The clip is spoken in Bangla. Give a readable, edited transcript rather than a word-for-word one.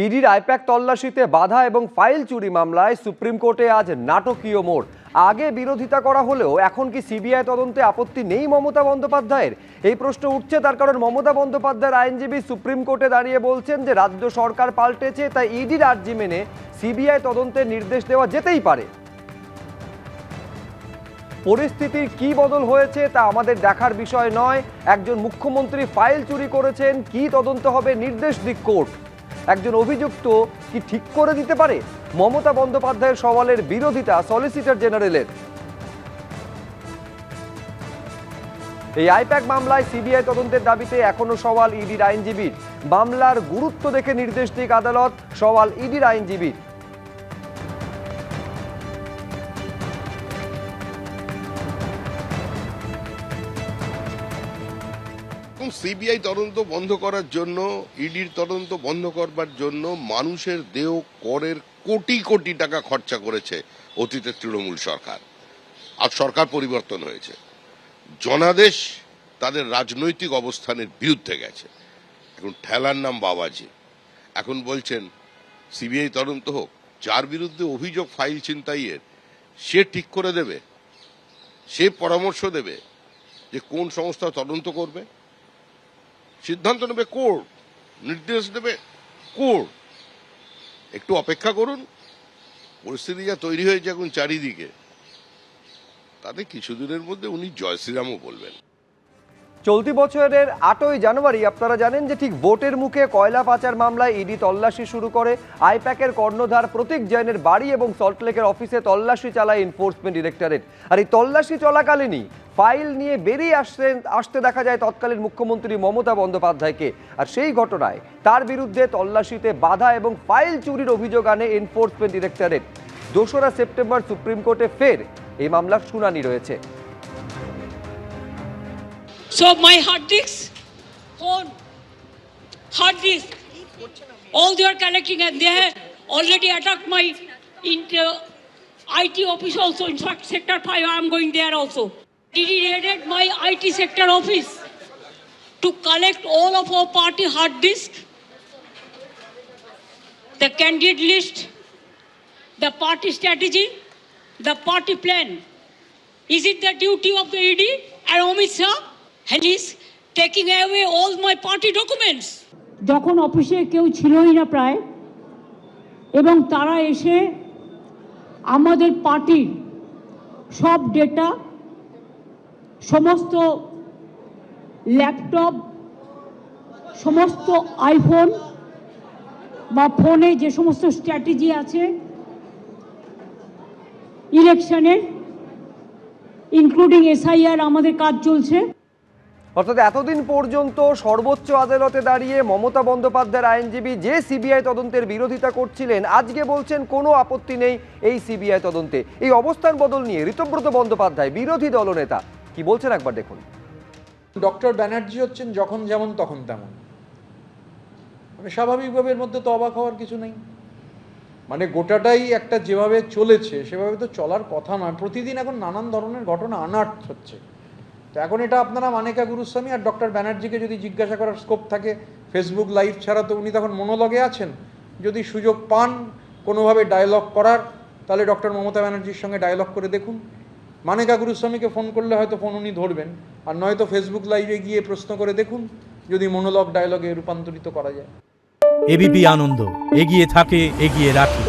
ইডির আইপ্যাক তল্লাশিতে বাধা এবং ফাইল চুরি মামলায় সুপ্রিম কোর্টে আজ নাটকীয় মোড়। আগে বিরোধিতা করা হলেও এখন কি সিবিআই তদন্তে আপত্তি নেই মমতা বন্দ্যোপাধ্যায়ের? এই প্রশ্ন উঠছে, তার কারণ মমতা বন্দ্যোপাধ্যায়ের আইনজীবী সুপ্রিম কোর্টে দাঁড়িয়ে বলছেন যে রাজ্য সরকার পাল্টেছে, তাই ইডির আর্জি মেনে সিবিআই তদন্তের নির্দেশ দেওয়া যেতেই পারে। পরিস্থিতির কি বদল হয়েছে তা আমাদের দেখার বিষয় নয়। একজন মুখ্যমন্ত্রী ফাইল চুরি করেছেন, কি তদন্ত হবে নির্দেশ দিক কোর্ট। একজন অভিযুক্ত কি ঠিক করে দিতে পারে? মমতা বন্দ্যোপাধ্যায়ের সওয়ালের বিরোধিতা সলিসিটর জেনারেলের। এই আইপ্যাক মামলায় সিবিআই তদন্তের দাবিতে এখনো সওয়াল ইডির আইনজীবীর। মামলার গুরুত্ব দেখে নির্দেশ দিক আদালত, সওয়াল ইডির আইনজীবীর। সিবিআই তদন্ত বন্ধ করার জন্য, ইডির তদন্ত বন্ধ করবার জন্য মানুষের দেহ করের কোটি কোটি টাকা খরচা করেছে অতীতের তৃণমূল সরকার। আর সরকার পরিবর্তন হয়েছে, জনাদেশ তাদের রাজনৈতিক অবস্থানের বিরুদ্ধে গেছে। এখন ঠেলার নাম বাবাজি। এখন বলছেন সিবিআই তদন্ত হোক, যার বিরুদ্ধে অভিযোগ ফাইল ছিনতাইয়ের সে ঠিক করে দেবে, সে পরামর্শ দেবে যে কোন সংস্থা তদন্ত করবে। সিদ্ধান্ত নেবে কোর্ট, নির্দেশ দেবে কোর্ট। একটু অপেক্ষা করুন। পরিস্থিতি যা তৈরি হয়েছে এখন চারিদিকে, তাতে কিছুদিনের মধ্যে উনি জয় শ্রীরামও বলবেন। চলতি বছরের 8ই জানুয়ারি আপনারা জানেন যে ঠিক ভোটের মুখে কয়লা পাচার মামলায় ইডি তল্লাশি শুরু করে। আইপ্যাকের কর্ণধার প্রতীক জৈনের বাড়ি এবং সল্টলেকের অফিসে তল্লাশি চালায় এনফোর্সমেন্ট ডিরেক্টরেট। আর এই তল্লাশি চলাকালীনই ফাইল নিয়ে বেরিয়ে আসতে দেখা যায় তৎকালীন মুখ্যমন্ত্রী মমতা বন্দ্যোপাধ্যায়কে। আর সেই ঘটনায় তার বিরুদ্ধে তল্লাশিতে বাধা এবং ফাইল চুরির অভিযোগ আনে এনফোর্সমেন্ট ডিরেক্টরেট। 2রা সেপ্টেম্বর সুপ্রিম কোর্টে ফের এই মামলার শুনানি রয়েছে। So my hard disk, phone, hard disk, all they are collecting, and they have already attacked my IT office also. In fact, Sector 5, I am going there also. Did he raided my IT sector office to collect all of our party hard disk, the candidate list, the party strategy, the party plan. Is it the duty of the ED and Amit Shah? And he's taking away all my party documents. যখন অফিসে কেউ ছিলই না প্রায়, এবং তারা এসে আমাদের পার্টির সব ডেটা, সমস্ত ল্যাপটপ, সমস্ত আইফোন বা ফোনে যে সমস্ত স্ট্র্যাটেজি আছে ইলেকশনের, ইনক্লুডিং SIR, আমাদের কাজ চলছে। অর্থাৎ এতদিন পর্যন্ত সর্বোচ্চ আদালতে দাঁড়িয়ে মমতা বন্দ্যোপাধ্যায়ের আইনজীবী যে সিবিআই তদন্তের বিরোধিতা করছিলেন, আজকে বলছেন কোনো আপত্তি নেই এই সিবিআই তদন্তে। এই অবস্থান বদল নিয়ে ঋতব্রত বন্দ্যোপাধ্যায়, বিরোধী দলনেতা, কি বলছেন একবার দেখুন। ডক্টর ব্যানার্জি হচ্ছেন যখন যেমন তখন তেমন, মানে স্বাভাবিকভাবে এর মধ্যে তো অবাক হওয়ার কিছু নেই। মানে গোটাটাই একটা যেভাবে চলেছে সেভাবে তো চলার কথা নয়। প্রতিদিন এখন নানান ধরনের ঘটনা আনার্ট হচ্ছে। তো এখন এটা আপনারা মানিকা গুরুস্বামী আর ডক্টর ব্যানার্জিকে যদি জিজ্ঞাসা করার স্কোপ থাকে, ফেসবুক লাইভ ছাড়া তো উনি তখন মনোলগে আছেন। যদি সুযোগ পান কোনোভাবে ডায়লগ করার, তাহলে ডক্টর মমতা ব্যানার্জির সঙ্গে ডায়লগ করে দেখুন। মানিকা গুরুস্বামীকে ফোন করলে হয়তো ফোন উনি ধরবেন, আর নয়তো ফেসবুক লাইভে গিয়ে প্রশ্ন করে দেখুন যদি মনোলগ ডায়লগে রূপান্তরিত করা যায়। এবিপি আনন্দ এগিয়ে থাকে, এগিয়ে রাখে।